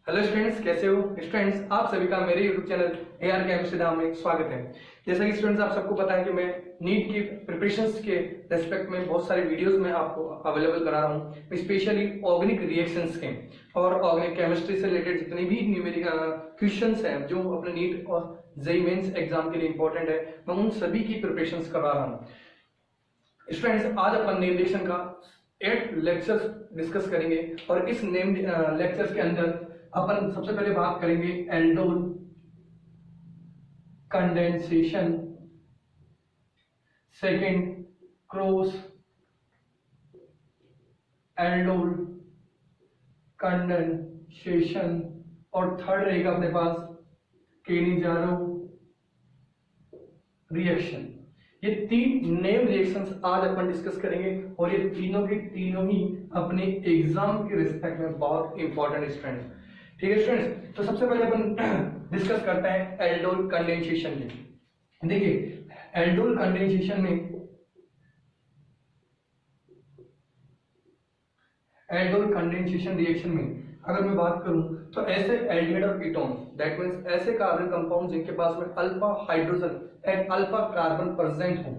Hello students, कैसे हो students. आप सभी का मेरे यूट्यूब चैनल एआर केमिस्ट्री धाम में स्वागत है। जैसा कि स्टूडेंट्स आप सबको पता है कि मैं नीट की प्रिपरेशंस के रेस्पेक्ट में बहुत सारे वीडियोस में आपको अवेलेबल करा रहा हूँ, स्पेशली ऑर्गेनिक रिएक्शंस के और ऑर्गेनिक केमिस्ट्री से रिलेटेड जितनी भी न्यूमेरिकल क्वेश्चंस हैं जो अपने नीट और जेईई मेंस एग्जाम के लिए इंपॉर्टेंट है, मैं उन सभी की प्रिपरेशंस करा रहा हूँ। स्टूडेंट्स, आज अपन नेम रिएक्शन का 8 लेक्चर्स डिस्कस करेंगे और इस नेम लेक्चर्स के अंदर अपन सबसे पहले बात करेंगे aldol condensation, second cross aldol condensation और थर्ड रहेगा अपने पास केनिजारो रिएक्शन। ये 3 नेम रिएक्शंस आज अपन डिस्कस करेंगे और ये तीनों के तीनों ही अपने एग्जाम के रिस्पेक्ट में बहुत इंपॉर्टेंट स्टूडेंट्स। ठीक है स्टूडेंट्स, तो सबसे पहले अपन डिस्कस करते हैं एल्डोल कंडेंसेशन की। देखिए एल्डोल कंडेंसेशन में एल्डोल कंडेंसेशन रिएक्शन में अगर मैं बात करूं तो ऐसे एल्डिहाइड और कीटोन, दैट मींस ऐसे कार्बन कंपाउंड जिनके पास में alpha hydrogen and alpha carbon present हो,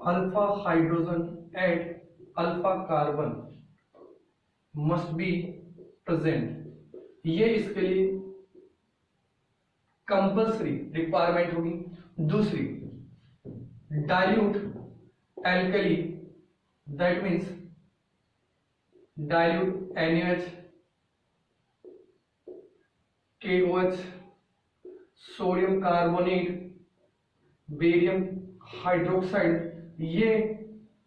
alpha hydrogen and alpha carbon must be present, ये इसके लिए कंपल्सरी रिक्वायरमेंट होगी। दूसरी dilute alkali, that means dilute NaH, KOH, sodium carbonate, barium hydroxide, ये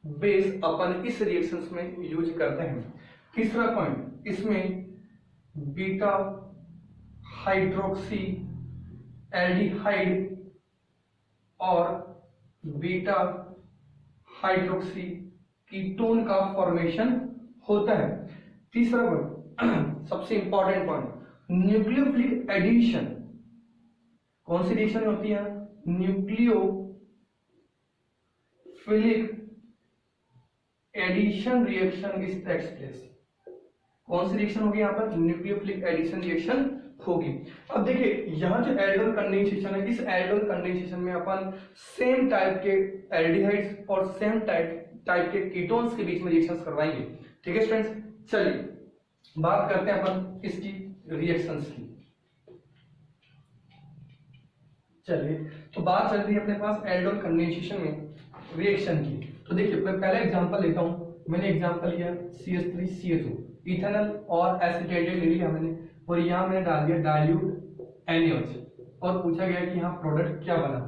बेस अपन इस रिएक्शंस में यूज करते हैं। तीसरा पॉइंट, इसमें बीटा हाइड्रोक्सी एल्डिहाइड और बीटा हाइड्रोक्सी कीटोन का फॉर्मेशन होता है। तीसरा पॉइंट सबसे इंपॉर्टेंट पॉइंट, न्यूक्लियोफिलिक एडिशन। कौन सी रिएक्शन होती है? Nucleophilic addition reaction is takes place. कौन सी रिएक्शन होगी यहाँ पर? न्यूक्लियोफिलिक एडिशन रिएक्शन होगी। अब देखिए यहाँ जो एल्डोल कंडेंसेशन है, इस एल्डोल कंडेंसेशन में अपन सेम टाइप के एल्डिहाइड्स और सेम टाइप के कीटोन्स के बीच में रिएक्शंस करवाएंगे। ठीक है स्टूडेंट्स, चलिए बात करते हैं अपन इसकी रिएक्शंस की। चलिए तो बात चल रही है अपने पास एल्डोल कंडेंसेशन में रिएक्शन की। तो देखिए मैं पहला एग्जांपल लेता हूं। मैंने एग्जांपल लिया CH3CH2, इथेनॉल और एसिटेटेड ले लिया मैंने, और यहां मैंने डाल दिया डाइल्यूट NaOH और पूछा गया कि यहाँ प्रोडक्ट क्या बना।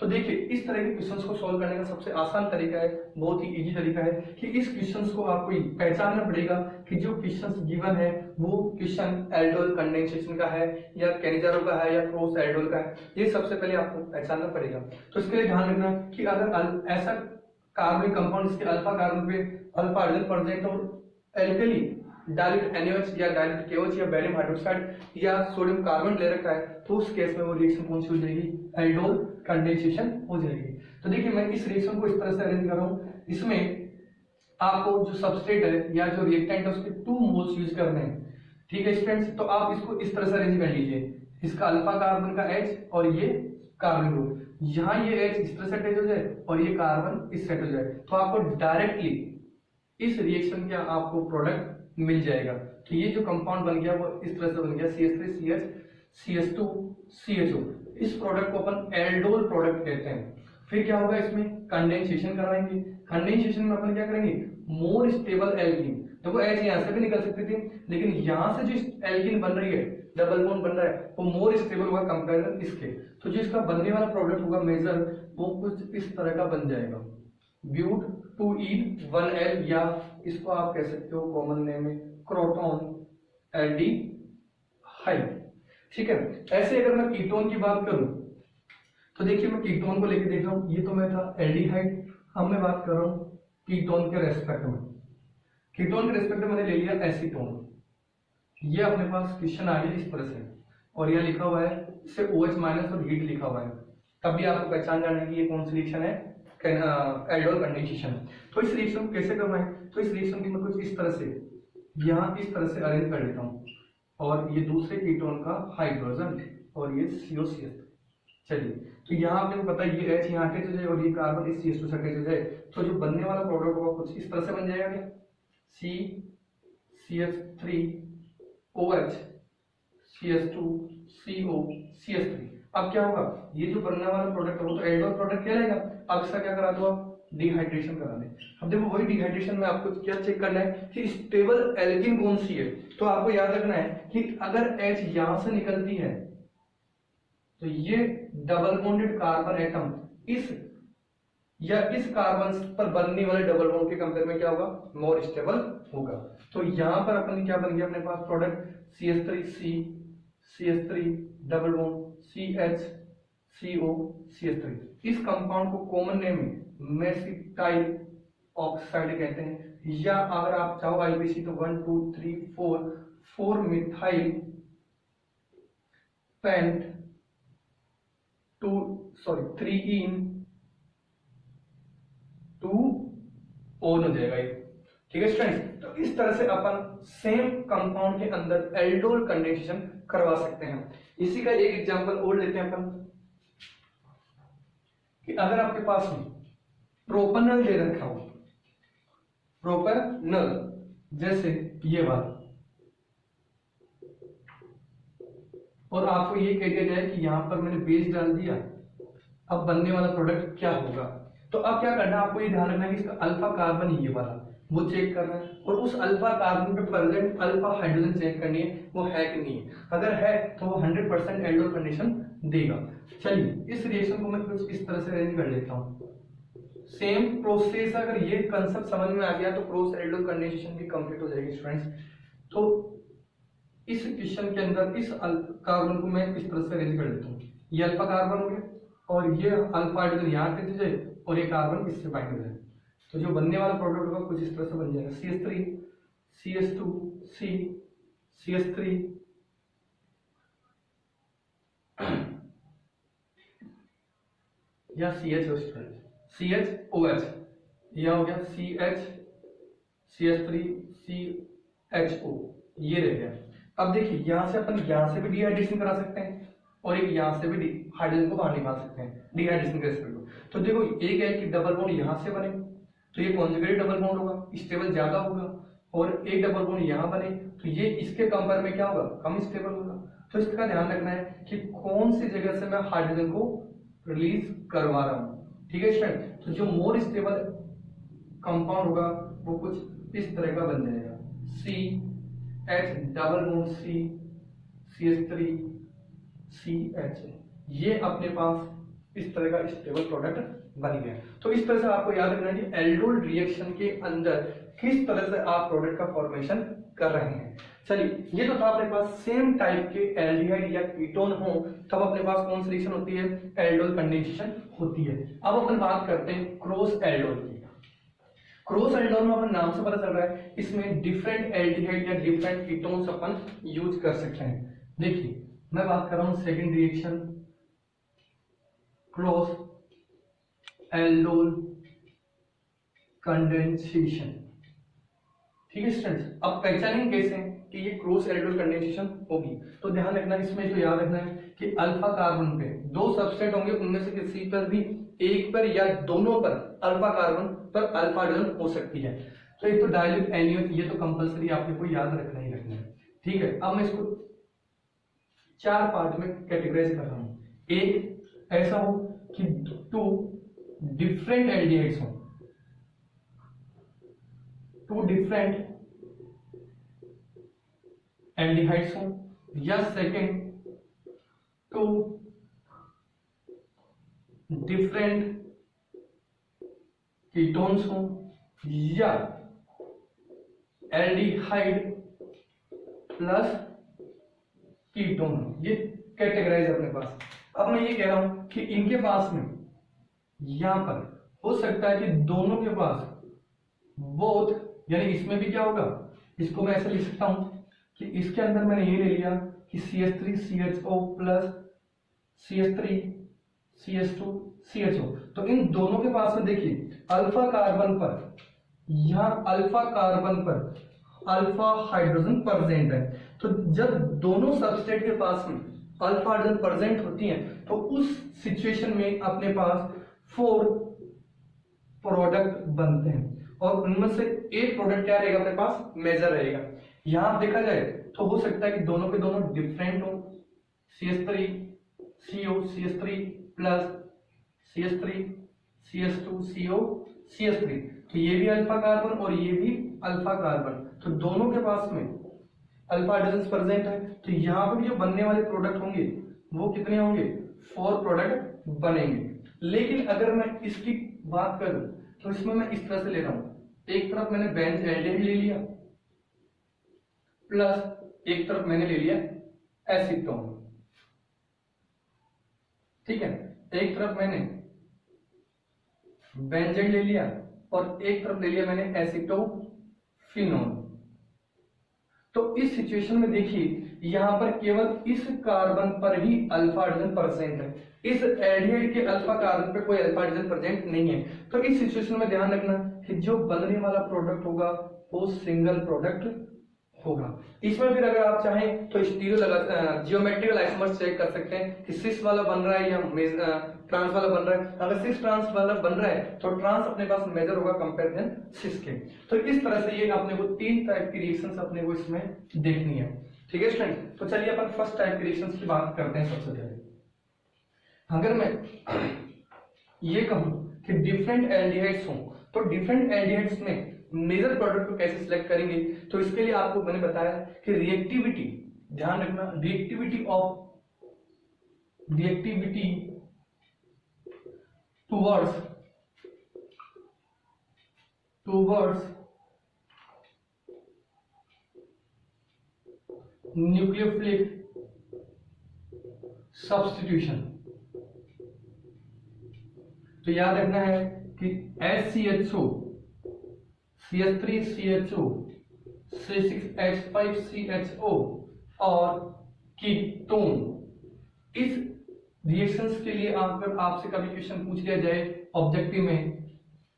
तो देखिए इस तरह के क्वेश्चंस को सॉल्व करने का सबसे आसान तरीका है, बहुत ही इजी तरीका है कि इस क्वेश्चंस को आपको पहचानना पड़ेगा कि जो क्वेश्चंस गिवन है वो क्वेश्चन एल्डोल कंडेंसेशन का है या केनिजारो का है या क्रॉस एल्डोल का है, ये सबसे पहले आपको पहचानना पड़ेगा। तो इसके लिए ध्यान रखना कि अगर ऐसा कार्बनिक कंपाउंड इसके अल्फा कार्बन पे अल्फा हाइड्रोजन प्रेजेंट और एल्कली डाइल्यूट NaOH या डाइल्यूट KOH या बेरियम हाइड्रोक्साइड या सोडियम कार्बन ले रखा है, तो उस केस में वो रिएक्शन कौन सी हो जाएगी? एल्डोल कंडेंसेशन हो जाएगी। तो देखिए मैं इस रिएक्शन को इस तरह से अरेंज कर रहा हूं। इसमें आपको जो सबस्ट्रेट है या जो रिएक्टेंट है उसके 2 मोल्स यूज करने हैं। ठीक है स्टूडेंट्स, तो आप इसको इस तरह से अरेंज कर लीजिए, इसका अल्फा कार्बन का H और ये कार्बन ग्रुप, यहाँ ये H इस तरह से अटैच हो जाए और ये कार्बन इस सेट हो जाए, तो आपको डायरेक्टली इस रिएक्शन का आपको प्रोडक्ट मिल जाएगा। तो ये जो कंपाउंड बन गया वो इस तरह से बन गया CH3CH CH2 CHO। इस प्रोडक्ट को अपन एल्डोल प्रोडक्ट कहते हैं। फिर क्या होगा, इसमें कंडेंसेशन करवाएंगे। कंडेंसेशन में अपन क्या करेंगे? More stable alkene. देखो H यहाँ से भी निकल सकती थी, लेकिन यहाँ से जो एल्कीन बन रही है, डबल बॉन्ड बन रहा है, वो मोर स्टेबल होगा कंपेरिजन इसके। तो जो इसका बनने वाला प्रोडक्ट होगा मेजर, वो कुछ इस तरह का बन जाएगा, ब्यूट 2E1L, या इसको आप कह सकते हो कॉमन नेम में क्रोटोन एल्डिहाइड। ठीक है, ऐसे अगर मैं कीटोन की बात करूं तो देखिए मैं कीटोन को लेके देख रहा हूं, ये तो मैं था एल्डिहाइड, अब मैं बात कर रहा हूं कीटोन के रेस्पेक्ट में। कीटोन के रेस्पेक्ट में मैंने ले लिया एसीटोन। ये अपने पास क्वेश्चन आ गया इस तरह से, और यह लिखा हुआ है इसे OH- और हीट लिखा हुआ है, तब भी आपको पहचान जाना कि ये कौन सी रिएक्शन है, एल्डोल कंडेंसेशन। तो इस रिएक्शन को कैसे करना है? तो इस रिएक्शन की मैं कुछ इस तरह से यहाँ इस तरह से अरेंज कर लेता हूँ। और ये दूसरे कीटोन का हाइड्रोजन और ये COCH। चलिए, तो यहाँ आपने पता है ये H यहाँ अटैच हो जाए और ये कार्बन इस CH2 से अटैच हो जाए, तो जो बनने वाला प्रोडक्ट होगा कुछ इस तरह से बन जाएगा क्या, CH3OH CH2 CO CH3। अब क्या होगा, ये जो बनने वाला प्रोडक्ट है वो तो एल्डोल प्रोडक्ट कहलाएगा। अब इसका क्या करा दो आप, डिहाइड्रेशन करा दें। अब देखो वही डिहाइड्रेशन में आपको क्या चेक करना है कि स्टेबल एल्कीन कौन सी है। तो आपको याद रखना है कि अगर H यहां से निकलती है तो ये डबल बॉन्डेड कार्बन एटम इस या इस कार्बन पर बनने वाले डबल बॉन्ड के कंपेयर में क्या होगा, मोर स्टेबल होगा। तो यहां पर अपन क्या बन गया अपने पास product, CH3C CH3 double bond CH CO CH3। इस कंपाउंड को कॉमन नेम में मेसिटाइल ऑक्साइड कहते हैं, या अगर आप चाहो IPC तो 1 2 3 4 मिथाइल पेंट 3 2 ओन हो जाएगा ये। ठीक है स्टूडेंट्स, तो इस तरह से अपन सेम कंपाउंड के अंदर एल्डोल कंडेंसेशन करवा सकते हैं। इसी का एक एग्जांपल और लेते हैं अपन कि अगर आपके पास में प्रोपेनॉल दे रखा हो, प्रोपेनॉल जैसे ये वाला, और आपको ये कह दिया जाए कि यहां पर मैंने बेस डाल दिया, अब बनने वाला प्रोडक्ट क्या होगा। तो अब क्या करना है, आपको ये ध्यान रखना है कि इसका अल्फा कार्बन ये वाला वो चेक करना है, और उस अल्फा कार्बन पे प्रेजेंट अल्फा हाइड्रोजन चेक करनी है वो है कि नहीं है। अगर है तो वो 100% एल्डोल कंडीशन देगा। चलिए इस रिएक्शन को मैं कुछ इस तरह से अरेंज कर लेता हूँ। सेम प्रोसेस, अगर ये कंसेप्ट समझ में आ गया तो क्रॉस एल्डोल कंडेंसेशन भी कंप्लीट हो जाएगी स्टूडेंट्स। तो इस क्वेश्चन के अंदर इस कार्बन को मैं इस तरह से अरेंज कर लेता हूँ, ये अल्फा कार्बन हो गया और ये अल्फा हाइड्रोजन यहाँ पे जाए और ये कार्बन इससे बाइंड हो जाए। तो जो बनने वाला प्रोडक्ट होगा कुछ इस तरह से बन जाएगा, CH3 CH2 C CH3 या CHOH, यह हो गया CH3 CHO, ये रह गया। अब देखिए यहां से अपन यहां से भी डिहाइड्रेशन करा सकते हैं और एक यहां से भी हाइड्रोजन को बाहर निकाल सकते हैं डिहाइड्रेशन के रेस्पेक्ट में। तो देखो एक है कि डबल बॉन्ड यहां से बने तो ये कॉन्जुगेट डबल बॉन्ड होगा, स्टेबल ज्यादा होगा, और एक डबल बॉन्ड यहां बने तो ये इसके कंपेयर में क्या होगा, कम स्टेबल होगा। तो इसका ध्यान रखना है कि कौन सी जगह से मैं हाइड्रोजन को रिलीज करवा रहा हूं। ठीक है स्टूडेंट, तो जो मोर स्टेबल कंपाउंड होगा वो कुछ इस तरह का बन जाएगा, CH double bond C CH3 CH, ये अपने पास इस तरह का स्टेबल प्रोडक्ट बन गया। तो इस तरह से आपको याद रखना है कि एल्डोल रिएक्शन के अंदर किस तरह से आप प्रोडक्ट का फॉर्मेशन कर रहे हैं। चलिए ये तो था अपने पास सेम टाइप के एल्डिहाइड या कीटोन हो तब अपने पास कौन सी रिएक्शन होती है, एल्डोल कंडेंसेशन होती है। अब अपन बात करते हैं क्रॉस एल्डोल की। क्रॉस एल्डोल में अपन नाम से पता चल रहा है इसमें डिफरेंट एल्डिहाइड या डिफरेंट कीटोन्स अपन यूज कर सकते हैं। देखिए मैं बात कर रहा हूं second reaction cross aldol condensation. ठीक है स्टूडेंट्स, अब पहचानेंगे कैसे कि ये क्रॉस एल्डोल कंडेंसेशन होगी। तो ध्यान रखना इसमें जो याद रखना है कि अल्फा कार्बन पे दो सबस्ट्रेट होंगे, उनमें से किसी पर भी एक पर या दोनों पर अल्फा कार्बन पर अल्फा हाइड्रोजन हो सकती है। तो एक तो डाइल्यूट एनियन, ये तो कंपलसरी आपने को याद रखना ही रखना है। ठीक है, अब मैं इसको चार पार्ट में कैटेगराइज कर रहा हूं। एक ऐसा हो कि टू डिफरेंट एल्डिहाइड्स हो, टू डिफरेंट एल्डिहाइड्स हो, या सेकेंड टू डिफरेंट कीटोन्स हो, या एल्डिहाइड प्लस कीटोन हो। ये कैटेगराइज अपने पास। अब मैं ये कह रहा हूं कि इनके पास में यहां पर हो सकता है कि दोनों के पास बोथ, यानी इसमें भी क्या होगा, इसको मैं ऐसे लिख सकता हूं कि इसके अंदर मैंने ये ले लिया कि CH3 CHO plus CH3 CH2 CHO। तो इन दोनों के पास में देखिए अल्फा कार्बन पर, यहां अल्फा कार्बन पर अल्फा हाइड्रोजन प्रेजेंट है। तो जब दोनों सबस्ट्रेट के पास में अल्फा हाइड्रोजन प्रेजेंट होती हैं तो उस सिचुएशन में अपने पास 4 प्रोडक्ट बनते हैं और उनमें से एक प्रोडक्ट क्या रहेगा, अपने पास मेजर रहेगा। यहां देखा जाए तो हो सकता है कि दोनों के दोनों डिफरेंट हो, CH3 CO CH3 plus CH3 CH2 CO CH3, तो ये भी अल्फा कार्बन और ये भी अल्फा कार्बन, तो दोनों के पास में अल्फा हाइड्रोजन प्रेजेंट है। तो यहाँ पे भी जो बनने वाले प्रोडक्ट होंगे वो कितने होंगे, 4 प्रोडक्ट बनेंगे। लेकिन अगर मैं इसकी बात करूं तो इसमें मैं इस तरह से ले रहा हूं, एक तरफ मैंने बेंज एल्डिहाइड ले लिया प्लस एक तरफ मैंने ले लिया एसीटोन, ठीक है। एक तरफ मैंने बेंजीन ले लिया और एक तरफ ले लिया मैंने एसीटोफिनोन। तो इस सिचुएशन में देखिए यहां पर केवल इस कार्बन पर ही अल्फा हाइड्रोजन प्रेजेंट है, इस एल्डिहाइड के अल्फा कार्बन पे कोई अल्फा हाइड्रोजन प्रेजेंट नहीं है। तो इस सिचुएशन में ध्यान रखना कि जो बनने वाला प्रोडक्ट होगा वो सिंगल प्रोडक्ट होगा। इसमें फिर अगर आप चाहें तो स्टीरियो लगा जियोमेट्रिकल आइसोमर्स चेक कर सकते हैं कि सिस वाला बन रहा है या ट्रांस वाला बन रहा है। अगर सिस ट्रांस वाला बन रहा है तो ट्रांस अपने पास मेजर होगा कंपेयर देन सिस के। तो इस तरह से ये अपने को 3 टाइप की रिएक्शंस अपने को इसमें देखनी है, ठीक है स्टूडेंट। तो चलिए अपन फर्स्ट टाइप की रिएक्शंस की बात करते हैं। सबसे पहले अगर मैं ये कहूं कि डिफरेंट एल्डिहाइड्स हों तो डिफरेंट एल्डिहाइड्स में मेजर प्रोडक्ट को कैसे सिलेक्ट करेंगे, तो इसके लिए आपको मैंने बताया कि रिएक्टिविटी, ध्यान रखना, रिएक्टिविटी टुवर्ड्स न्यूक्लियोफिलिक सब्स्टिट्यूशन। तो याद रखना है कि HCHO CH3CHO C6H5CHO और कीटोन, इस रिएक्शंस के लिए अगर आपसे कभी क्वेश्चन पूछ लिया जाए ऑब्जेक्टिव में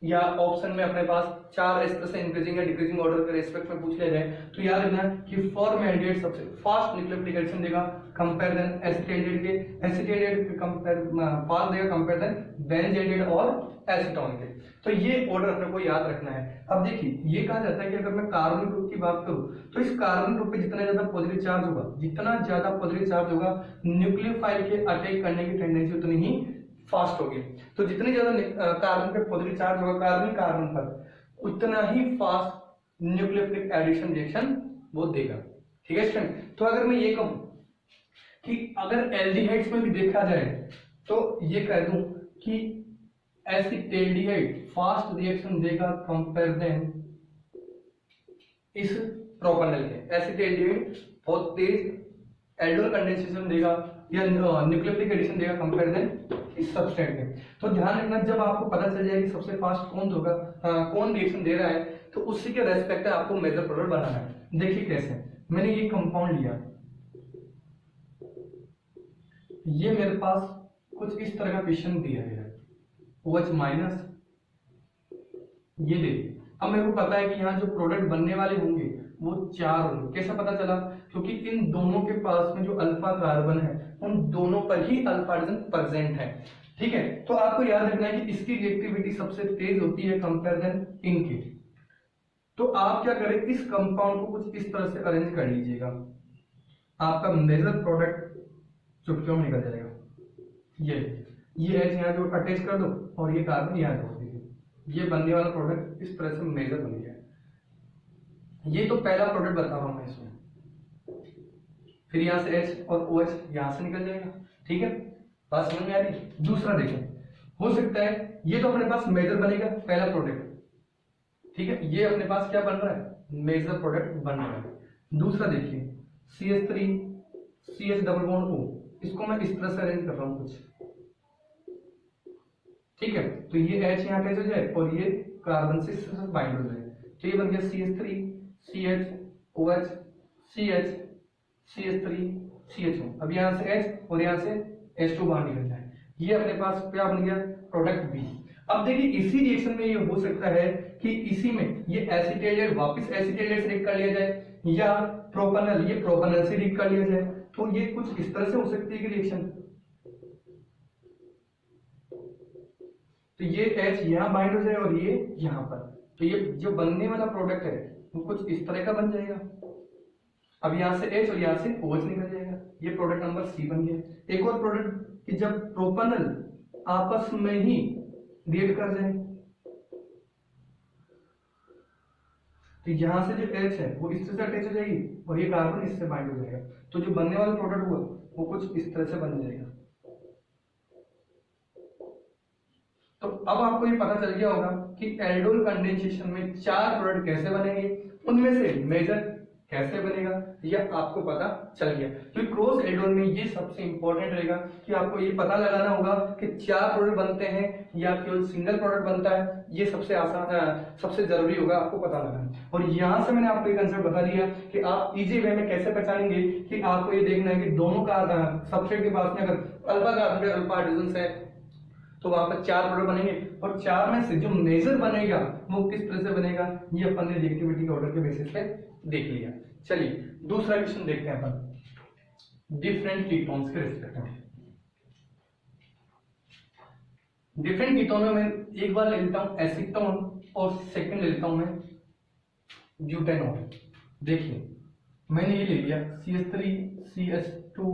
या ऑप्शन में अपने पास 4 इस तरह से इंक्रीजिंग या डिक्रीजिंग ऑर्डर के रेस्पेक्ट में पूछ लिया जाए तो याद रखना कि फॉर्मल्डिहाइड सबसे फास्ट न्यूक्लियोफिलिक एडिशन देगा कंपेयर देन एसिटाइलडिहाइड के, एसिटाइलडिहाइड के कंपेयर फास्ट देगा कंपेयर देन बेंजीन और एसीटोन के। तो ये ऑर्डर अपने को याद रखना है। अब देखिए ये कहा जाता है कि अगर मैं कार्बन ग्रुप की बात करूं तो इस कार्बन ग्रुप पे जितना ज्यादा पॉजिटिव चार्ज होगा, जितना ज्यादा पॉजिटिव चार्ज होगा न्यूक्लियोफाइल के अटैक करने की टेंडेंसी उतनी ही फास्ट होगी। तो जितनी ज्यादा कार्बन पे पॉजिटिव चार्ज होगा कार्बन पर, उतना ही फास्ट न्यूक्लियोफिलिक एडिशन रिएक्शन वो देगा, ठीक है स्टूडेंट। तो अगर मैं ये कहूं कि अगर एल्डिहाइड्स में भी देखा जाए तो ये कह दूं कि एसिटाल्डिहाइड फास्ट रिएक्शन देगा कंपेयर देन इस प्रोपेनॉल के। एसिटाल्डिहाइड बहुत तेज एल्डोल कंडेंसेशन देगा या न्यूक्लियोफिलिक एडिशन देगा कंपेयर देन इस सबस्ट्रेट में। तो ध्यान रखना जब आपको पता चल जाए कि सबसे फास्ट कौन होगा, कौन रिएक्शन दे रहा है, तो उसी के रेस्पेक्ट आपको मेजर प्रोडक्ट बनाना है। देखिए कैसे, मैंने ये कंपाउंड लिया, ये मेरे पास कुछ इस तरह का क्वेश्चन दिया गया है OH माइनस, ये देखिए। अब मेरे को पता है कि यहाँ जो प्रोडक्ट बनने वाले होंगे वो 4 होंगे। कैसा पता चला, क्योंकि इन दोनों के पास में जो अल्फा कार्बन है उन दोनों पर ही अल्फा हाइड्रोजन प्रेजेंट है, ठीक है। तो आपको याद रखना है कि इसकी रिएक्टिविटी सबसे तेज होती है कंपेयर देन इनकी। तो आप क्या करें, इस कंपाउंड को कुछ इस तरह से अरेंज कर लीजिएगा, आपका मेजर प्रोडक्ट चुटकियों में निकल जाएगा। ये H यहाँ जो अटैच कर दो और ये कार्बन यहाँ जोड़ दीजिए, ये बनने वाला प्रोडक्ट इस तरह से मेजर बन गया। ये तो पहला प्रोडक्ट बता रहा हूं मैं इसमें, फिर यहाँ से H और OH यहाँ से निकल जाएगा, ठीक है, बात समझ में आ रही। दूसरा देखें, हो सकता है ये तो अपने पास मेजर बनेगा पहला प्रोडक्ट, ठीक है, ये अपने पास क्या बन रहा है, मेजर प्रोडक्ट बन रहा है। दूसरा देखिए CH3 CH double bond O, इसको मैं इस तरह से अरेंज कर रहा हूं कुछ, ठीक है। तो ये H यहाँ अटैच हो जाए और ये कार्बन से बाइंड हो जाए, तो ये बन गया CH3 CH OH CH CH3 CHO। अब यहाँ से H और यहाँ से H2 बाहर निकल जाए, ये अपने पास क्या बन गया, प्रोडक्ट B। अब देखिए इसी रिएक्शन में ये हो सकता है कि इसी में ये एसिटाइल वापस एसिटाइल से रिएक्ट कर लिया जाए, या प्रोपेनॉल ये प्रोपेनॉल से रिएक्ट कर लिया जाए। तो ये कुछ इस तरह से हो सकती है कि रिएक्शन, तो ये H यहां बाइंड हो जाए और ये यहां पर, तो ये जो बनने वाला प्रोडक्ट है वो कुछ इस तरह का बन जाएगा। अब यहां से H और यहां से OH निकल जाएगा, ये प्रोडक्ट नंबर C बन गया। एक और प्रोडक्ट कि जब प्रोपेनॉल आपस में ही रिएक्ट कर जाए, तो यहां से जो H है वो इस तरह से अटैच हो जाएगी और ये कार्बन इससे बाइंड हो जाएगा, तो जो बनने वाला प्रोडक्ट हुआ वो कुछ इस तरह से बन जाएगा। तो अब आपको ये पता चल गया होगा कि एल्डोल कंडेंसेशन में 4 प्रोडक्ट कैसे बनेंगे, उनमें से मेजर कैसे बनेगा यह आपको पता चल गया। तो क्रॉस एल्डोल में ये सबसे इंपॉर्टेंट रहेगा कि आपको ये पता लगाना होगा कि 4 प्रोडक्ट बनते हैं या केवल सिंगल प्रोडक्ट बनता है, ये सबसे आसान सबसे जरूरी होगा आपको पता लगाना। और यहां से मैंने आपको एक कंसेप्ट बता दिया कि आप इजी वे में कैसे पहचानेंगे, कि आपको ये देखना है कि दोनों का सबस्ट्रेट के पास में अगर अल्फा कार्बन के अल्फा हाइड्रोजन है तो वहां पर 4 प्रोडक्ट बनेंगे, और 4 में से जो मेजर बनेगा वो किस तरह से बनेगा ये अपन ने रिएक्टिविटी के ऑर्डर के बेसिस पे देख लिया। चलिए दूसरा क्वेश्चन देखते हैं अपन डिफरेंट कीटोन्स के रिस्पेक्ट में। डिफरेंट कीटोन में एक बार ले लेता हूं एसीटोन और सेकंड ले लेता हूं मैं ब्यूटेनॉल। देखिए मैंने ये ले लिया CH3 CH2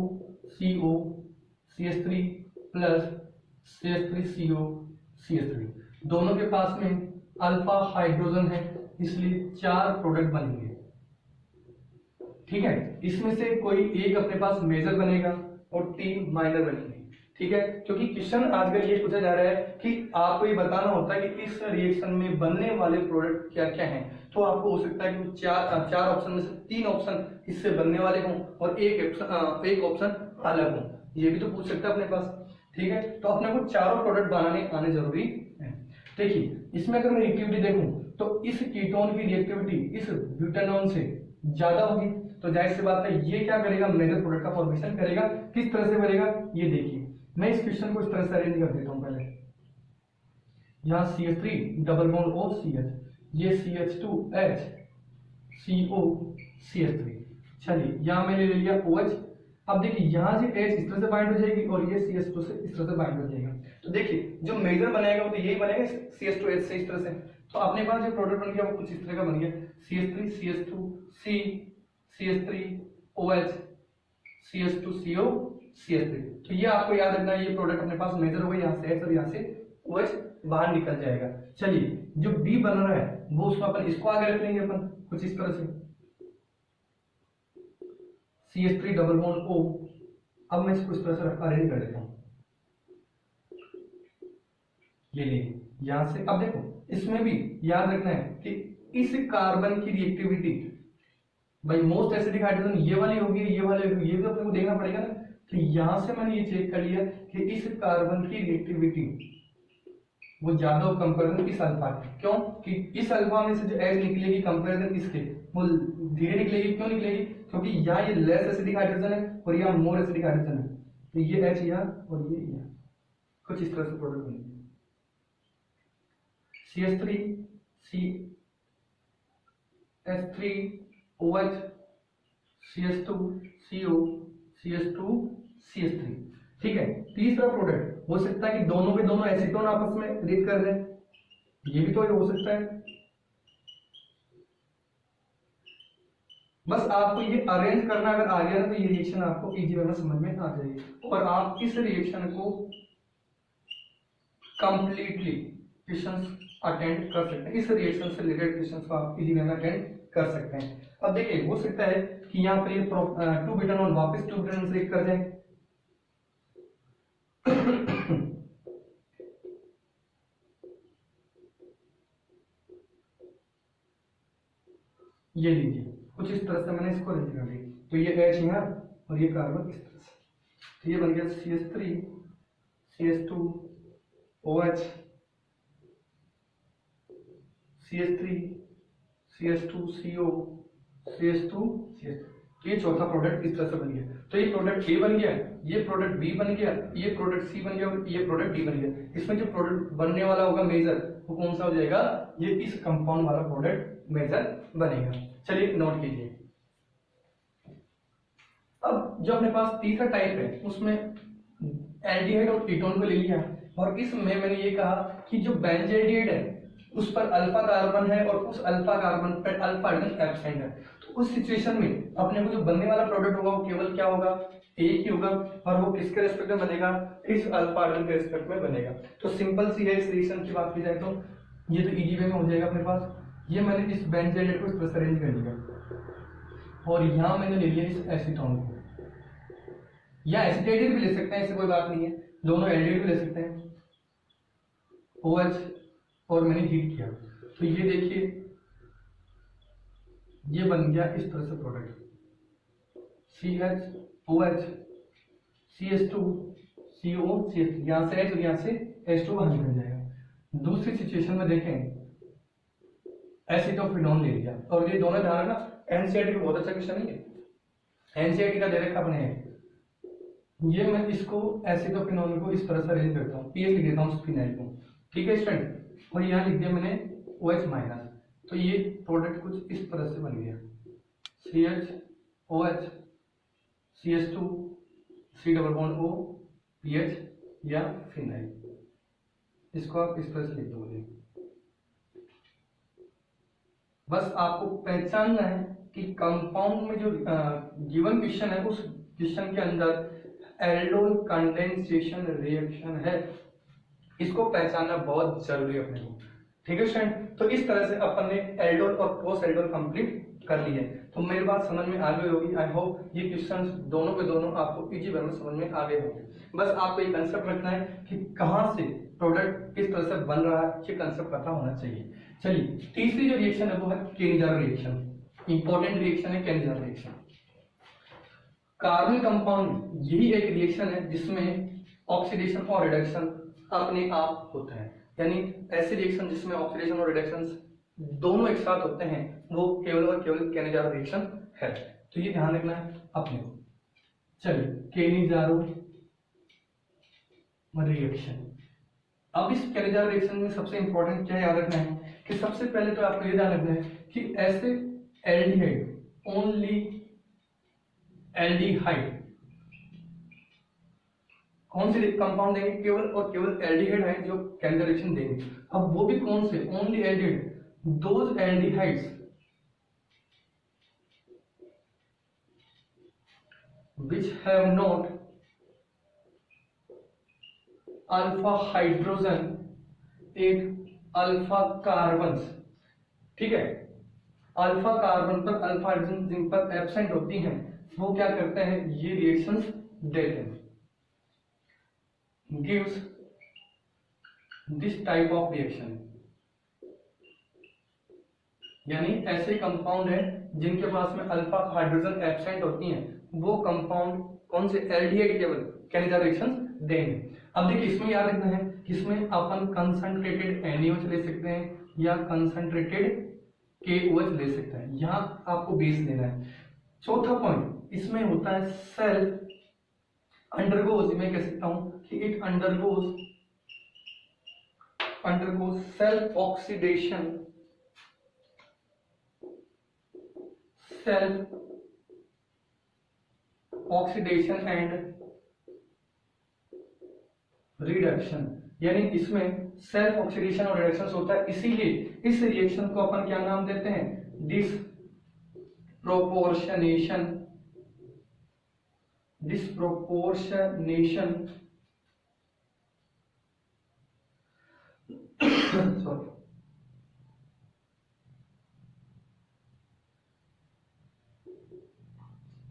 CO CH3 plus CH3CO CH3, दोनों के पास में अल्फा हाइड्रोजन है, इसलिए 4 प्रोडक्ट बनेंगे। ठीक है, इसमें से कोई एक अपने पास मेजर बनेगा और 3 माइनर बनेंगे। ठीक है, क्योंकि क्वेश्चन आजकल ये पूछा जा रहा है कि आपको ये बताना होता है कि इस रिएक्शन में बनने वाले प्रोडक्ट क्या क्या हैं। तो आपको हो सकता है कि चार ऑप्शन में से 3 ऑप्शन इससे बनने वाले हों और एक ऑप्शन अलग हो, ये भी तो पूछ सकता है अपने पास। ठीक है, तो अपने को चारों प्रोडक्ट बनाने आने जरूरी है। देखिए इसमें अगर मैं रिएक्टिविटी देखूं तो इस कीटोन की रिएक्टिविटी इस ब्यूटेनॉन से ज्यादा होगी, तो जाहिर सी बात है ये क्या करेगा, मेजर प्रोडक्ट का फॉर्मेशन करेगा। किस तरह से करेगा ये देखिए, मैं इस क्वेश्चन को इस तरह से अरेंज कर देता हूं। पहले यहाँ CH3 डबल बॉन्ड OCH, ये CH2H CO CH3। चलिए यहाँ मैंने ले लिया OH। अब देखिए यहाँ से H इस तरह से बाइंड हो जाएगी और ये CH2 से इस तरह से बाइंड हो जाएगा। तो देखिए जो मेजर बनेगा वो तो यही बनेगा CH2H से इस तरह से। तो अपने पास जो प्रोडक्ट बन गया वो कुछ इस तरह का बन गया CH3 CH2 C CH3 OH CH2 CO CH3। तो ये आपको याद रखना है, ये प्रोडक्ट अपने पास मेजर होगा, यहाँ से H और यहाँ से OH बाहर निकल जाएगा। चलिए जो B बन रहा है वो उसको अपन इसको आगे रख लेंगे अपन कुछ इस तरह से CH3 डबल बॉन्ड O। अब मैं इसको इस तरह से अरेंज कर देता हूं, ये लिए यहां से। अब देखो इसमें भी याद रखना है कि इस कार्बन की रिएक्टिविटी भाई मोस्ट एसिडिक हाइड्रोजन ये वाली होगी, ये वाली होगी, ये तो अपने को देखना पड़ेगा ना। तो यहां से मैंने ये चेक कर लिया कि इस कार्बन की रिएक्टिविटी वो ज्यादा हो कंपेरिजन इस अल्फा की। क्यों कि इस अल्फा में से जो H निकलेगी कंपेरिजन इसके वो धीरे निकलेगी। क्यों निकलेगी, क्योंकि यहाँ ये लेस एसिडिक हाइड्रोजन है और यहाँ मोर एसिडिक हाइड्रोजन है। तो ये H यहाँ और ये यहाँ कुछ इस तरह से प्रोडक्ट बनेगी CH3 CH3 OH CH2 CO CH2 CH3। ठीक है, तीसरा प्रोडक्ट हो सकता है कि दोनों के दोनों एसीटोन आपस में रिएक्ट कर दें, ये भी तो हो सकता है। बस आपको ये अरेंज करना अगर आ गया ना तो ये रिएक्शन आपको इजी वे में समझ में आ जाएगी और आप इस रिएक्शन को कंप्लीटली क्वेश्चंस अटेंड कर सकते हैं। इस रिएक्शन से रिलेटेड क्वेश्चंस को आप इजी वे में अटेंड कर सकते हैं। अब देखिए हो सकता है कि यहाँ पर ये 2 ब्यूटेनॉल वापस 2 ब्यूटेनॉल से रिएक्ट कर जाए। ये लीजिए कुछ इस तरह से मैंने इसको अरेंज कर दी। तो ये H यहाँ और ये कार्बन इस तरह से, तो ये बन गया CH3 CH2 OH CH3 CH2 CO CH2 CH3। तो ये चौथा प्रोडक्ट इस तरह से बन गया। तो ये प्रोडक्ट ए बन गया, ये प्रोडक्ट बी बन गया, ये प्रोडक्ट सी बन गया और ये प्रोडक्ट डी बन गया। इसमें जो प्रोडक्ट बनने वाला होगा मेजर वो कौन सा हो जाएगा, ये इस कंपाउंड वाला प्रोडक्ट मेजर बनेगा। चलिए नोट कीजिए। अब जो अपने पास तीसरा टाइप है उसमें एल्डिहाइड और कीटोन को ले लिया और इसमें मैंने ये कहा कि जो बेंजील्डिहाइड है उस पर अल्फा कार्बन है और उस अल्फा कार्बन पर अल्फा हाइड्रोजन एब्सेंट है। तो उस सिचुएशन में अपने को जो बनने वाला प्रोडक्ट होगा वो केवल क्या होगा, एक ही होगा और वो किसके रेस्पेक्ट में बनेगा, इस अल्फा हाइड्रोजन के रेस्पेक्ट में बनेगा। तो सिंपल सी है इस रिएक्शन की बात की जाए तो ये तो इजी वे में हो जाएगा अपने पास। ये मैंने इस बेंजील्डिहाइड को इस तरह से अरेंज कर लिया और यहाँ मैंने ले लिया इस एसीटोन को, या एसिटेट भी ले सकते हैं, ऐसे कोई बात नहीं है, दोनों एल्डिहाइड भी ले सकते हैं। OH और मैंने हीट किया तो ये देखिए ये बन गया इस तरह से product CH OH CH2 CO CH3, यहां से H और यहां से H2 बाहर निकल जाएगा। दूसरी सिचुएशन में देखें एसिटोफिनोन ले लिया और ये दोनों ध्यान रखना, एनसीईआरटी का बहुत अच्छा क्वेश्चन नहीं है, एनसीईआरटी का दे रखा अपने ये मैं इसको एसिटोफिनोन को इस तरह से अरेंज करता हूँ, पीएच लिख देता हूँ फिनाइल को, ठीक है स्टूडेंट। और यहाँ लिख दिया मैंने OH माइनस, तो ये प्रोडक्ट कुछ इस तरह से बन गया CH OH CH2 C double bond O PH या फिनाइल। इसको आप इस तरह से लिख दोगे। बस आपको पहचानना है कि कंपाउंड में जो गिवन क्वेश्चन है उस क्वेश्चन के अंदर एल्डोल कंडेंसेशन रिएक्शन है, इसको पहचानना बहुत जरूरी है अपने को, ठीक है स्टूडेंट। तो इस तरह से अपन ने एल्डोल और पोस्ट एल्डोल कंप्लीट कर लिए। तो मेरी बात समझ में आ गई होगी, आई होप ये क्वेश्चंस दोनों के दोनों आपको इजी वे में समझ में आ गए होंगे। बस आपको ये कंसेप्ट रखना है कि कहां से प्रोडक्ट किस तरह से बन रहा है, ये कंसेप्ट पता होना चाहिए। चलिए तीसरी जो रिएक्शन है वो है केनिजार रिएक्शन, इंपॉर्टेंट रिएक्शन है केनिजार रिएक्शन। कार्बन कंपाउंड यही एक रिएक्शन है जिसमें ऑक्सीडेशन और रिडक्शन अपने आप होता है, यानी ऐसे रिएक्शन जिसमें ऑक्सीडेशन और रिडक्शन दोनों एक साथ होते हैं वो केवल और केवल केनिजारो रिएक्शन है। तो ये ध्यान रखना है अपने को। चलिए केनिजारो रिएक्शन। अब इस केनिजारो रिएक्शन में सबसे इंपॉर्टेंट क्या याद रखना है कि सबसे पहले तो आपको ये ध्यान रखना है कि ऐसे एल्डिहाइड ओनली एल्डिहाइड कौन से कंपाउंड देंगे, केवल और केवल एल्डिहाइड है जो केनिजार रिएक्शन देंगे। अब वो भी कौन से, only aldehyde, those aldehydes which have not alpha hydrogen एक अल्फा कार्बन्स, ठीक है, अल्फा कार्बन पर अल्फा हाइड्रोजन जिन पर एब्सेंट होती हैं वो क्या करते हैं, ये रिएक्शंस देते हैं, gives this type of reaction. यानी ऐसे कंपाउंड है जिनके पास में अल्फा हाइड्रोजन एब्सेंट होती हैं वो कंपाउंड कौन से, एल्डिहाइड केवल केनिजार रिएक्शन देंगे। अब देखिए इसमें याद रखना है कि इसमें अपन कंसंट्रेटेड NaOH ले सकते हैं या कंसंट्रेटेड KOH ले सकते हैं, यहां आपको बेस लेना है। चौथा पॉइंट इसमें होता है सेल्फ अंडरगोज, मैं कह सकता हूं कि it undergoes self oxidation, self oxidation and reduction. यानी इसमें सेल्फ ऑक्सीडेशन और रिडक्शन होता है, इसीलिए इस रिएक्शन को अपन क्या नाम देते हैं, disproportionation, disproportionation sorry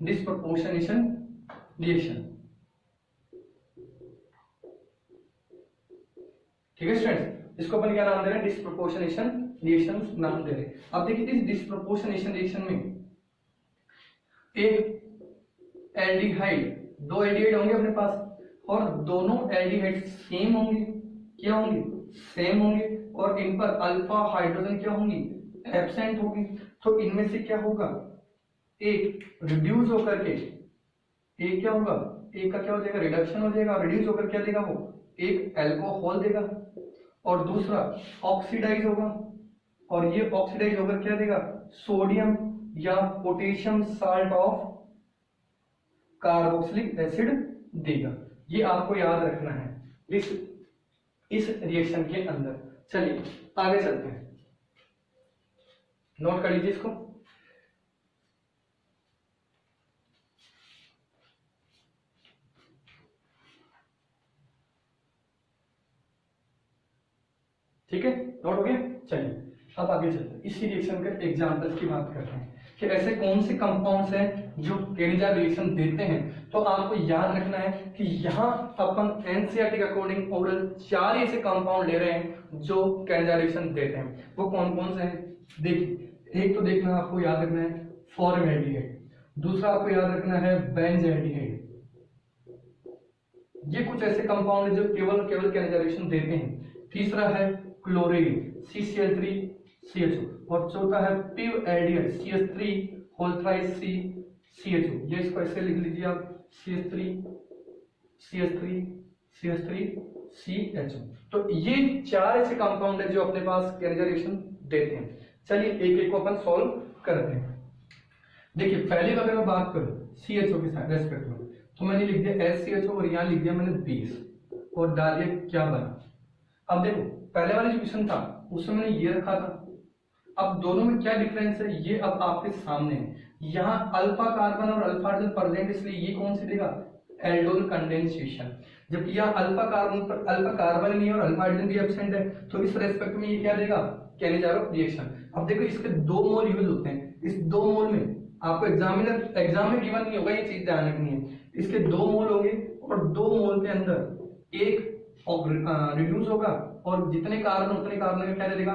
disproportionation reaction, ठीक है स्टूडेंट्स। इसको अपन क्या नाम दे रहे हैं, डिसप्रोपोर्शनेशन रिएक्शन नाम दे रहे हैं। अब देखिए इस डिसप्रोपोर्शनेशन रिएक्शन में एक एल्डिहाइड, दो एल्डिहाइड होंगे अपने पास और दोनों एल्डिहाइड सेम होंगे, क्या होंगे, सेम होंगे और इन पर अल्फा हाइड्रोजन क्या होंगी, एब्सेंट होगी। तो इनमें से क्या होगा, एक रिड्यूस होकर के एक क्या होगा, एक का क्या हो जाएगा, रिडक्शन हो जाएगा, रिड्यूस होकर क्या देगा वो, एक एल्कोहल देगा, और दूसरा ऑक्सीडाइज होगा, और ये ऑक्सीडाइज होकर क्या देगा, सोडियम या potassium salt of carboxylic acid देगा। ये आपको याद रखना है इस रिएक्शन के अंदर। चलिए आगे चलते हैं, नोट कर लीजिए इसको। ठीक है, नोट हो गया। चलिए अब आगे चलते हैं, इसी रिएक्शन के एग्जांपल्स की बात करते हैं कि ऐसे कौन से कंपाउंड्स हैं जो केनिजा रिएक्शन देते हैं। तो आपको याद रखना है कि यहाँ अपन एनसीईआरटी के अकॉर्डिंग ओरल 4 ऐसे कंपाउंड ले रहे हैं जो केनिजा रिएक्शन देते हैं। वो कौन कौन से हैं देखिए, एक तो देखना आपको याद रखना है फॉर्मल्डिहाइड, दूसरा आपको याद रखना है बेंजाल्डिहाइड। ये कुछ ऐसे कंपाउंड है जो केवल केनिजा रिएक्शन देते हैं। तीसरा है क्लोरीन CCl3CHO, और चौथा है पिव एल्डिहाइड CH3CHO। ये इसको ऐसे लिख लीजिए आप, CH3CHO। तो ये 4 ऐसे कंपाउंड है जो अपने पास केनिजा रिएक्शन देते हैं। चलिए एक एक को अपन सॉल्व करते हैं। देखिए पहले अगर मैं बात करूं CHO के साथ रेस्पेक्ट में, तो मैंने लिख दिया SCHO और यहां लिख दिया मैंने 20 और डाल दिया क्या बना। अब देखो पहले वाले जो क्वेश्चन था उसमें मैंने ये रखा था, अब दोनों में क्या डिफरेंस है ये अब आपके सामने है। यहाँ अल्फा कार्बन और अल्फा हाइड्रोजन प्रेजेंट, इसलिए ये कौन सी देगा, एल्डोल कंडेंसेशन। जबकि यहाँ अल्फा कार्बन नहीं है और अल्फा हाइड्रोजन भी एब्सेंट है, तो इस रेस्पेक्ट में ये क्या देगा, केनिजारो रिएक्शन। अब देखो इसके 2 मोल यूज होते हैं, इस 2 मोल में आपको एग्जाम में गिवन नहीं होगा, ये चीज ध्यान रखनी है। इसके 2 मोल होंगे और 2 मोल के अंदर एक रिड्यूस होगा और जितने कार्बन उतने कार्बन का क्या दे देगा,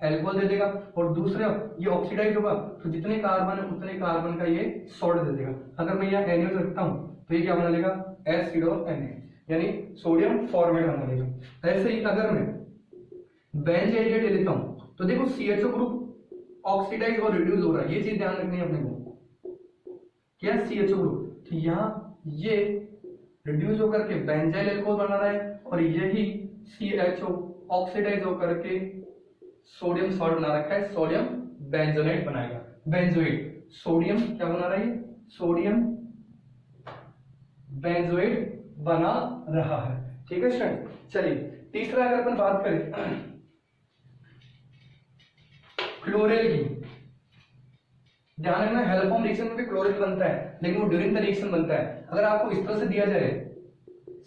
एल्कोहल दे देगा, और दूसरा ये ऑक्सीडाइज होगा तो जितने कार्बन है उतने कार्बन का ये सॉल्ट दे देगा। अगर मैं यहाँ NaOH रखता हूँ तो ये क्या बना लेगा, एसिडो Na, यानी सोडियम फॉर्मेट बना लेगा। ऐसे ही अगर मैं बेंजाइड ले लेता हूँ तो देखो CHO ग्रुप ऑक्सीडाइज और रिड्यूस हो रहा है, ये चीज ध्यान रखनी है अपने को, क्या CHO ग्रुप, तो यहाँ ये रिड्यूस होकर के बेंजाइल एल्कोहल बना रहा है और यही CHO ऑक्सीडाइज होकर के सोडियम सॉल्ट बना रखा है, सोडियम बेंजोनेट बनाएगा। बेंजोएट सोडियम क्या बना रहा है, सोडियम बेंजोएट बना रहा है। ठीक है स्टूडेंट, चलिए तीसरा अगर अपन बात करें क्लोरेल की, ध्यान रखना हेल्फॉर्म रिएक्शन में भी क्लोरेल बनता है लेकिन वो ड्यूरिंग द रिएक्शन बनता है। अगर आपको इस तरह से दिया जाए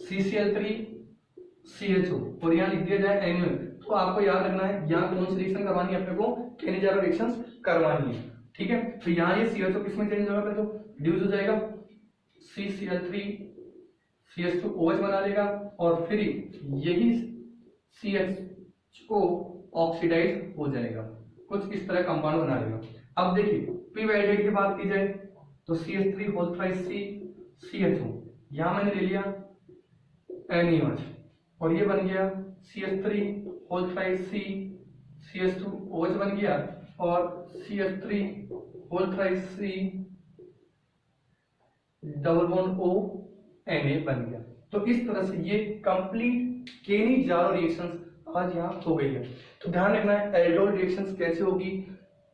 CCl3CHO और यहाँ लिख दिया जाए NaOH, तो आपको याद रखना है यहाँ कौन सी रिएक्शन करवानी है अपने को, केनिजारो रिएक्शन करवानी है। ठीक है, तो यहाँ ये CHO किसमें चेंज होगा, तो रिड्यूस हो जाएगा, CCl3CH2OH बना लेगा और फिर यही CHO ऑक्सीडाइज हो जाएगा, कुछ इस तरह कंपाउंड बना लेगा। अब देखिए पिव एल्डिहाइड की बात की जाए तो CH3CHO, यहाँ मैंने ले लिया NaOH और ये बन गया CH3CH2OH बन गया और CH3O बन गया। तो इस तरह से ये कंप्लीट केनिजारो रिएक्शंस आज यहाँ हो गई है। तो ध्यान रखना है एल्डोल रिएक्शंस कैसे होगी,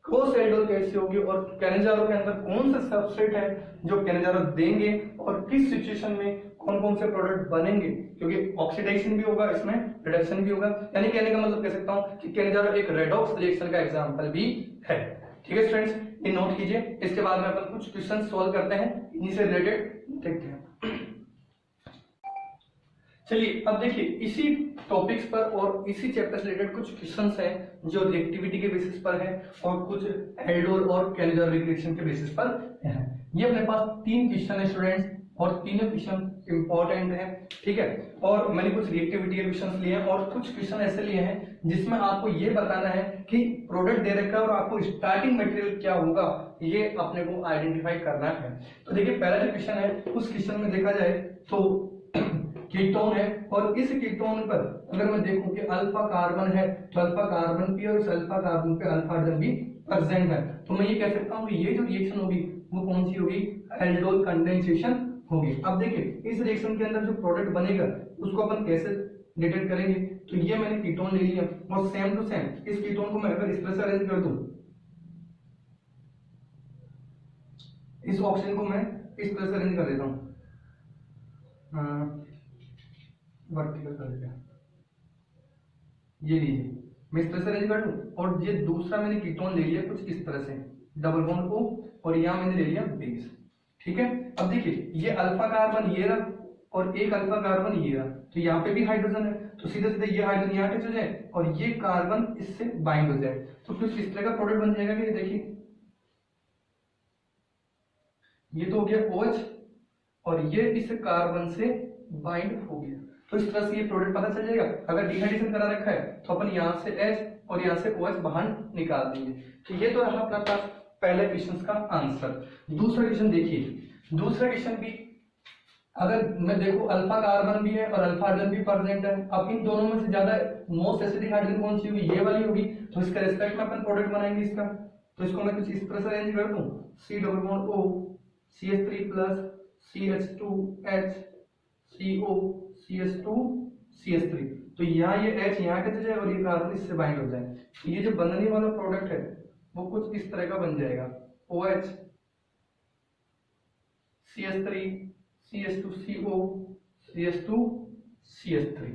क्रॉस एल्डोल कैसे होगी और केनिजारो के अंदर कौन सा सबस्ट्रेट है जो केनिजारो देंगे और किस सिचुएशन में कौन कौन से प्रोडक्ट बनेंगे, क्योंकि ऑक्सीडेशन भी होगा इसमें, रिडक्शन भी होगा। यानी कहने का मतलब कह सकता हूं कि केनिजारो एक रेडॉक्स रिएक्शन का एग्जांपल भी है। ठीक है स्टूडेंट्स, ये नोट कीजिए। इसके बाद में अपन कुछ क्वेश्चन सॉल्व करते हैं, इन्हीं से रिलेटेड देखते हैं। चलिए अब देखिए इसी टॉपिक्स पर और इसी चैप्टर से रिलेटेड कुछ क्वेश्चंस हैं जो रिएक्टिविटी के बेसिस पर है और कुछ एल्डोल और केनिजारो रिएक्शन के बेसिस पर है। ये अपने पास 3 क्वेश्चन है स्टूडेंट्स और तीनों क्वेश्चन इंपॉर्टेंट है। ठीक है, और मैंने कुछ रिएक्टिविटी के क्वेश्चन लिए हैं और कुछ क्वेश्चन ऐसे लिए हैं जिसमें आपको ये बताना है कि प्रोडक्ट दे रखा है और आपको स्टार्टिंग मटेरियल क्या होगा ये अपने को आइडेंटिफाई करना है। तो देखिए पहला जो क्वेश्चन है उस क्वेश्चन में देखा जाए तो कीटोन है और इस कीटोन पर अगर मैं देखूं कि अल्फा कार्बन है तो अल्फा कार्बन भी और इस अल्फा कार्बन पे अल्फा हाइड्रोजन भी प्रेजेंट है, तो मैं ये कह सकता हूं कि ये जो रिएक्शन होगी वो कौन सी होगी, एल्डोल कंडेंसेशन होगी। अब देखिए इस रिएक्शन के अंदर जो प्रोडक्ट बनेगा उसको अपन कैसे डिटेक्ट करेंगे, तो ये मैंने कीटोन ले लिया और सेम टू सेम इस कीटोन को मैं अगर इस तरह से अरेंज कर दूं, इस ऑक्सीजन को मैं इस तरह से अरेंज कर देता हूं, वर्टिकल कर दिया, ये लीजिए मैं इस तरह से अरेंज कर दूं, और ये दूसरा मैंने कीटोन ले लिया कुछ इस तरह से, डबल बॉन्ड O, और यहां मैंने ले लिया बेस। ठीक है, अब देखिए ये अल्फा कार्बन ये रहा और एक अल्फा कार्बन ये रहा, तो यहाँ पे भी हाइड्रोजन है, तो सीधे सीधे ये हाइड्रोजन यहाँ टच हो जाए और ये कार्बन इससे बाइंड हो जाए, तो कुछ इस तरह का प्रोडक्ट बन जाएगा कि ये देखिए ये तो हो गया OH और ये इस कार्बन से बाइंड हो गया, तो इस तरह से ये प्रोडक्ट पता चल जाएगा। अगर डिहाइड्रेशन करा रखा है तो अपन यहाँ से H और यहाँ से OH बाहर निकाल देंगे। तो ये तो रहा अपना पास पहले क्वेश्चन का आंसर। दूसरा क्वेश्चन देखिए, दूसरा क्वेश्चन भी अगर मैं देखो अल्फा कार्बन भी है और अल्फा हाइड्रोजन भी प्रेजेंट है, अब इन दोनों में से ज्यादा मोस्ट एसिडिक हाइड्रोजन कौन सी होगी, ये वाली होगी, तो इसका रिस्पेक्ट में अपन प्रोडक्ट बनाएंगे इसका, तो इसको मैं कुछ इस तरह से अरेंज कर दूं, C double bond O CH3 plus CH2H CO CH2 CH3, तो यहाँ ये H यहाँ टच जाए और ये कार्बन इससे बाइंड हो जाए, तो ये जो बनने वाला प्रोडक्ट है वो कुछ इस तरह का बन जाएगा, OH CH3 CH2CO CH2 CH3।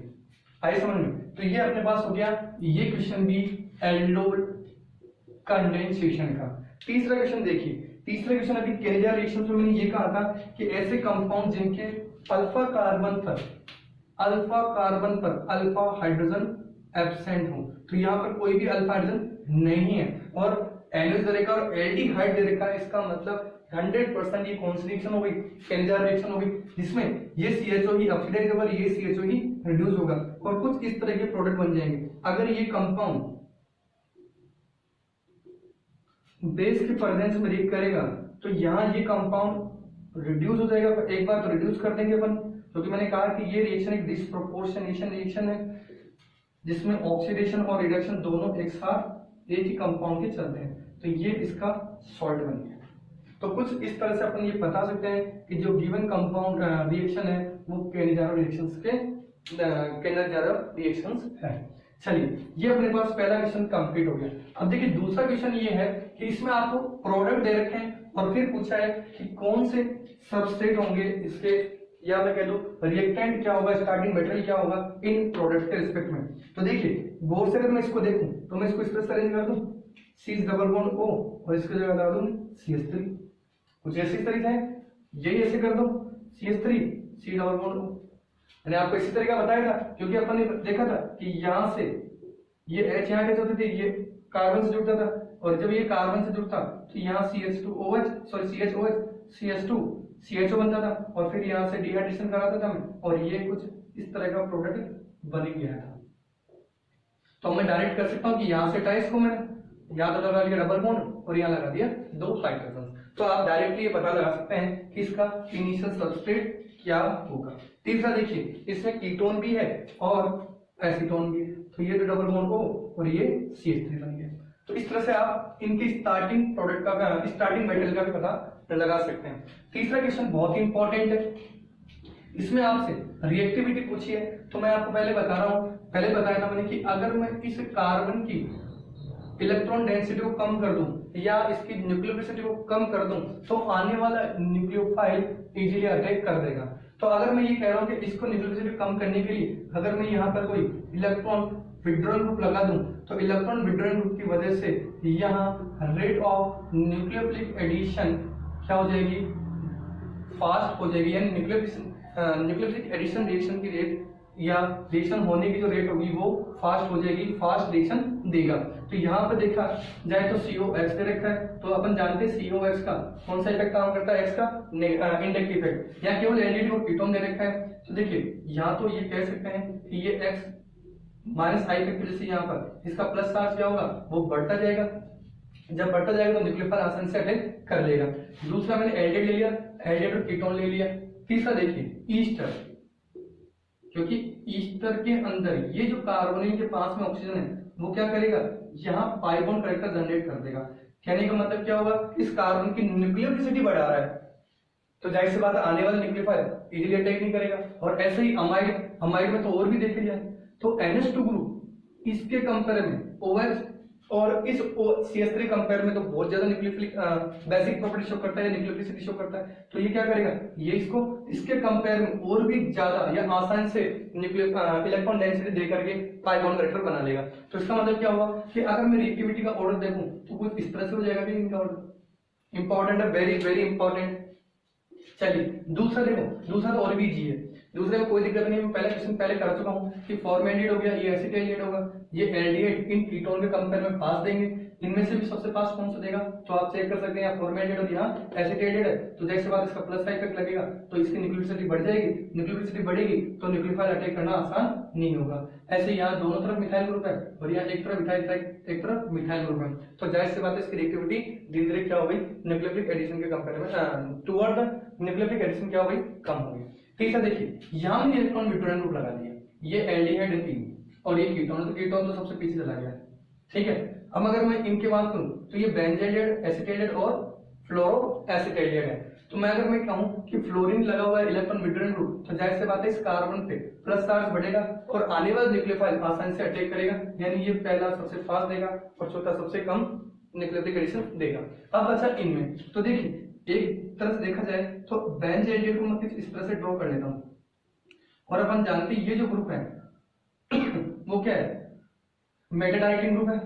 आइए समझ में, तो ये अपने पास हो गया ये क्वेश्चन भी एल्डोल कंडेंसेशन का। तीसरा क्वेश्चन देखिए, तीसरा क्वेश्चन अभी केनेजा रिएक्शन में मैंने ये कहा था कि ऐसे कंपाउंड जिनके अल्फा कार्बन पर अल्फा हाइड्रोजन एब्सेंट हो, तो यहाँ पर कोई भी अल्फा हाइड्रोजन नहीं है और NH दे रखा और एल्डिहाइड दे रखा, इसका मतलब 100% ये कौन सी रिएक्शन हो गई, केनेजा रिएक्शन हो गई, जिसमें ये CHO ही ऑक्सीडाइज होगा, ये CHO ही रिड्यूस होगा और कुछ इस तरह के प्रोडक्ट बन जाएंगे। अगर ये कंपाउंड बेस की प्रेजेंस में रिएक्ट करेगा तो यहाँ ये कंपाउंड रिड्यूस हो जाएगा, एक बार तो रिड्यूस कर देंगे अपन, क्योंकि मैंने कहा कि ये रिएक्शन एक डिस्प्रोपोर्शनेशन रिएक्शन है जिसमें ऑक्सीडेशन और रिडक्शन दोनों एक साथ एक ही कंपाउंड के चलते हैं, तो ये इसका सॉल्ट बन गया। तो कुछ इस तरह से अपन ये बता सकते हैं कि जो गिवन कंपाउंड रिएक्शन है वो केनेजारो रिएक्शंस के केनेजारो रिएक्शंस है। चलिए ये अपने पास पहला क्वेश्चन कंप्लीट हो गया। अब देखिए दूसरा क्वेश्चन ये है कि इसमें आपको प्रोडक्ट दे रखे हैं और फिर पूछा है कि कौन से सबस्ट्रेट होंगे इसके, या मैं कह दूं रिएक्टेंट क्या होगा, स्टार्टिंग मटेरियल क्या होगा इन प्रोडक्ट के रिस्पेक्ट में। तो देखिए गौर से अगर मैं इसको देखूं तो मैं इसको इस तरह से अरेंज कर दूं, C डबल बॉन्ड O और इसके जगह लगा दूं CH3, कुछ ऐसी तरीके है, यही ऐसे कर दो CH3 C double bond O। मैंने आपको इसी तरीका बताया था क्योंकि अपन ने देखा था कि यहाँ से ये H यहाँ कैसे होती थी, ये कार्बन से जुड़ता था और जब ये कार्बन से जुड़ता तो यहाँ CH2OH sorry CHOH CH2 CHO बनता था और फिर यहाँ से डिहाइड्रेशन कराता था मैं और ये कुछ इस तरह का प्रोडक्ट बन गया था। तो मैं डायरेक्ट कर सकता हूँ कि यहाँ से टाइस को मैंने यहाँ तो लगा दिया डबल बॉन्ड और यहाँ लगा दिया दो हाइड्रोजन, तो आप डायरेक्टली ये पता लगा सकते हैं कि इसका इनिशियल सबस्ट्रेट क्या होगा। तीसरा देखिए इसमें कीटोन भी है और एसीटोन भी है, तो ये तो डबल बॉन्ड O और ये CH3 बन गया। तो इस तरह से आप इनकी स्टार्टिंग प्रोडक्ट का स्टार्टिंग मटेरियल का भी पता लगा सकते हैं। तीसरा क्वेश्चन बहुत ही इंपॉर्टेंट है, इसमें आपसे रिएक्टिविटी पूछी है, तो मैं आपको पहले बता रहा हूँ, पहले बताया था मैंने कि अगर मैं इस कार्बन की इलेक्ट्रॉन डेंसिटी को कम कर दूं या इसकी न्यूक्लियोफिलिसिटी को कम कर दूं तो आने वाला न्यूक्लियोफाइल इजीली अटैक कर देगा। तो अगर मैं ये कह रहा हूं कि इसको न्यूक्लियोफिलिसिटी कम करने के लिए अगर मैं यहाँ पर कोई इलेक्ट्रॉन विड्रॉल ग्रुप लगा दूं तो इलेक्ट्रॉन विड्रॉल ग्रुप की वजह से यहाँ रेट ऑफ न्यूक्लियोफिलिक एडिशन क्या हो जाएगी, फास्ट हो जाएगी, यानी न्यूक्लियोफिलिक एडिशन रिएक्शन की रेट या रिएक्शन होने की जो रेट होगी वो फास्ट हो जाएगी, फास्ट रिएक्शन देगा। तो यहाँ पे देखा जाए तो COX दे रखा है, तो अपन जानते हैं COX का कौन सा इफेक्ट काम करता है, X का इंडक्टिव इफेक्ट, या केवल एलईडी और कीटोन दे रखा है। तो देखिए यहाँ तो ये कह सकते हैं कि ये X माइनस आई इफेक्ट जैसे यहाँ पर इसका प्लस चार्ज क्या होगा वो बढ़ता जाएगा, जब बढ़ता जाएगा तो न्यूक्लियोफाइल आसानी से अटैक कर लेगा। दूसरा मैंने एल्डेड ले लिया, एल्डेड और कीटोन ले लिया। तीसरा देखिए ईस्टर, क्योंकि ईस्टर के अंदर ये जो कार्बोनिल के पास में ऑक्सीजन है वो क्या करेगा, यहाँ पाई बॉन्ड करेक्टर जनरेट कर देगा। कहने का मतलब क्या होगा, इस कार्बन की न्यूक्लियोफिलिसिटी बढ़ा रहा है, तो जाहिर सी बात आने वाला न्यूक्लियोफाइल इजीली अटैक नहीं करेगा। और ऐसे ही अमाइड में तो और भी देखे जाए तो NH2 ग्रुप इसके कंपेयर में OH और इस CH3 कंपेयर में तो बहुत ज्यादा न्यूक्लियोफिलिक बेसिक प्रॉपर्टी शो करता है, न्यूक्लियोफिलिसिटी शो करता है। तो ये क्या करेगा, ये इसको इसके कंपेयर में और भी ज्यादा या आसान से इलेक्ट्रॉन डेंसिटी दे करके पाई बॉन्ड करेक्टर बना लेगा। तो इसका मतलब क्या हुआ कि अगर मैं रिएक्टिविटी का ऑर्डर देखूं तो कुछ इस तरह से हो जाएगा कि इनका ऑर्डर इंपॉर्टेंट है, वेरी वेरी इंपॉर्टेंट। चलिए दूसरा देखो, दूसरा तो और भी इजी है, दूसरे में कोई दिक्कत नहीं है, मैं पहले क्वेश्चन पहले कर चुका हूं कि फॉर्मेल्डिहाइड हो गया, ये एसिटाइलडिहाइड होगा, ये एल्डिहाइड इन कीटोन के कंपेयर में फास्ट देंगे। इनमें से भी सबसे फास्ट कौन सा देगा, तो आप चेक कर सकते हैं, फॉर्मेल्डिहाइड और यहाँ एसिटाइलडिहाइड है, तो जैसे बात इसका प्लस का इफेक्ट लगेगा तो इसकी न्यूक्लियोफिलिसिटी बढ़ जाएगी, न्यूक्लियोफिलिसिटी बढ़ेगी तो न्यूक्लियोफाइल अटैक करना आसान नहीं होगा। ऐसे यहाँ दोनों तरफ मिथाइल ग्रुप है और यहाँ एक तरफ मिथाइल एक तरफ मिथाइल ग्रुप है, तो जाहिर सी बात है इसकी रिएक्टिविटी धीरे धीरे क्या हो गई, न्यूक्लियोफिलिक एडिशन के कंपेयर में टुवर्ड द न्यूक्लियोफिलिक एडिशन क्या हो गई, कम हो गई। ठीक है, देखिए यहाँ मैंने इलेक्ट्रॉन विट्रोनियम ग्रुप लगा दिया, ये एल्डिहाइड है 3 और ये कीटोन, तो कीटोन तो सबसे पीछे चला गया। ठीक है, अब अगर मैं इनके बात करूं तो ये बेंजाइलडिहाइड, एसिटाइलडिहाइड और फ्लोरोएसिटाइलडिहाइड है। तो मैं अगर मैं कहूं कि फ्लोरीन लगा हुआ है इलेक्ट्रॉन विट्रोनियम ग्रुप, तो जाहिर सी बात है इस कार्बन पे प्लस चार्ज बढ़ेगा और आने वाला न्यूक्लियोफाइल आसानी से अटैक करेगा, यानी ये पहला सबसे फास्ट देगा और चौथा सबसे कम न्यूक्लियोफिलिक एडिशन देगा। अब अच्छा इनमें तो देखिए एक तरह से देखा जाए तो बेंजाइलडिहाइड को मैं इस तरह से ड्रॉ कर लेता हूं, और अपन जानते हैं ये जो ग्रुप है वो क्या है, मेटाडाइटिन ग्रुप है,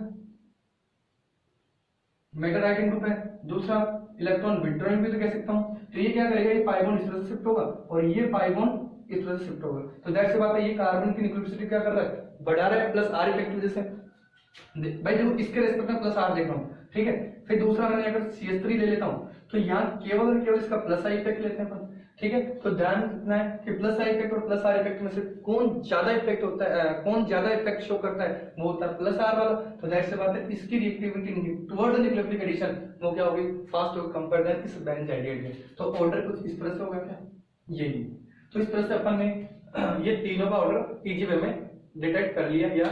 मेटाडाइटिन ग्रुप है। दूसरा इलेक्ट्रॉन विड्रॉइंग भी तो कह सकता हूं, तो ये क्या करेगा, ये पाई बॉन्ड इस तरह से शिफ्ट होगा और ये पाई बॉन्ड इस तरह से शिफ्ट होगा, तो जाहिर सी बात है ये कार्बन की न्यूक्लियोफिलिसिटी क्या कर रहा है, बढ़ा रहा है, प्लस R इफेक्ट की वजह से। भाई देखो इसके रेस्पेक्ट में प्लस R देख रहा हूं, ठीक है। फिर दूसरा मैंने अगर CH3 ले लेता हूं तो यहाँ केवल और केवल इसका प्लस I इफेक्ट लेते हैं अपन, ठीक है। तो ध्यान रखना है कि प्लस I इफेक्ट और प्लस R इफेक्ट में से कौन ज्यादा इफेक्ट होता है, कौन ज्यादा इफेक्ट शो करता है, वो होता है प्लस R वाला। तो जाहिर सी बात है इसकी reactivity toward the nucleophilic addition वो क्या होगी, फास्ट होगी कंपेयर देन इस बेंजाइलडिहाइड में। तो ऑर्डर कुछ इस तरह से होगा क्या, ये ही। तो इस तरह से अपन ने ये तीनों का ऑर्डर इजी वे में डिटेक्ट कर लिया या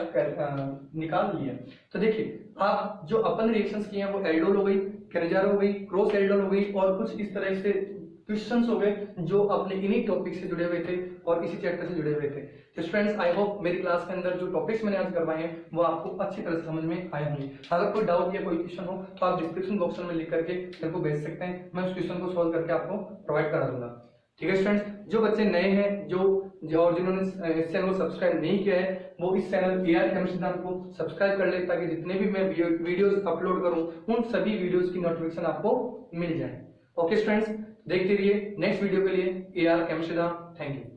निकाल लिया। तो देखिए आप जो अपन रिएक्शंस किए हैं वो एल्डोल हो गई, कैनेजारो हो गई, क्रॉस एल्डोल हो गई और कुछ इस तरह से क्वेश्चंस हो गए जो अपने इन्हीं टॉपिक से जुड़े हुए थे और इसी चैप्टर से जुड़े हुए थे। तो स्टूडेंट्स आई होप मेरी क्लास के अंदर जो टॉपिक्स मैंने आज करवाए हैं वो आपको अच्छी तरह से समझ में आए होंगे। अगर कोई डाउट या कोई क्वेश्चन हो तो आप डिस्क्रिप्शन बॉक्स में लिख करके मेरे को भेज सकते हैं, मैं उस क्वेश्चन को सॉल्व करके आपको प्रोवाइड करा दूंगा। ठीक है स्टूडेंट्स, जो बच्चे नए हैं जो और जिन्होंने इस चैनल को सब्सक्राइब नहीं किया है वो इस चैनल AR केमिस्ट्री सिद्धांत को सब्सक्राइब कर ले, ताकि जितने भी मैं वीडियोस अपलोड करूं उन सभी वीडियोस की नोटिफिकेशन आपको मिल जाए। ओके स्टूडेंट्स, देखते रहिए नेक्स्ट वीडियो के लिए AR केमिस्ट्री सिद्धांत। Thank you.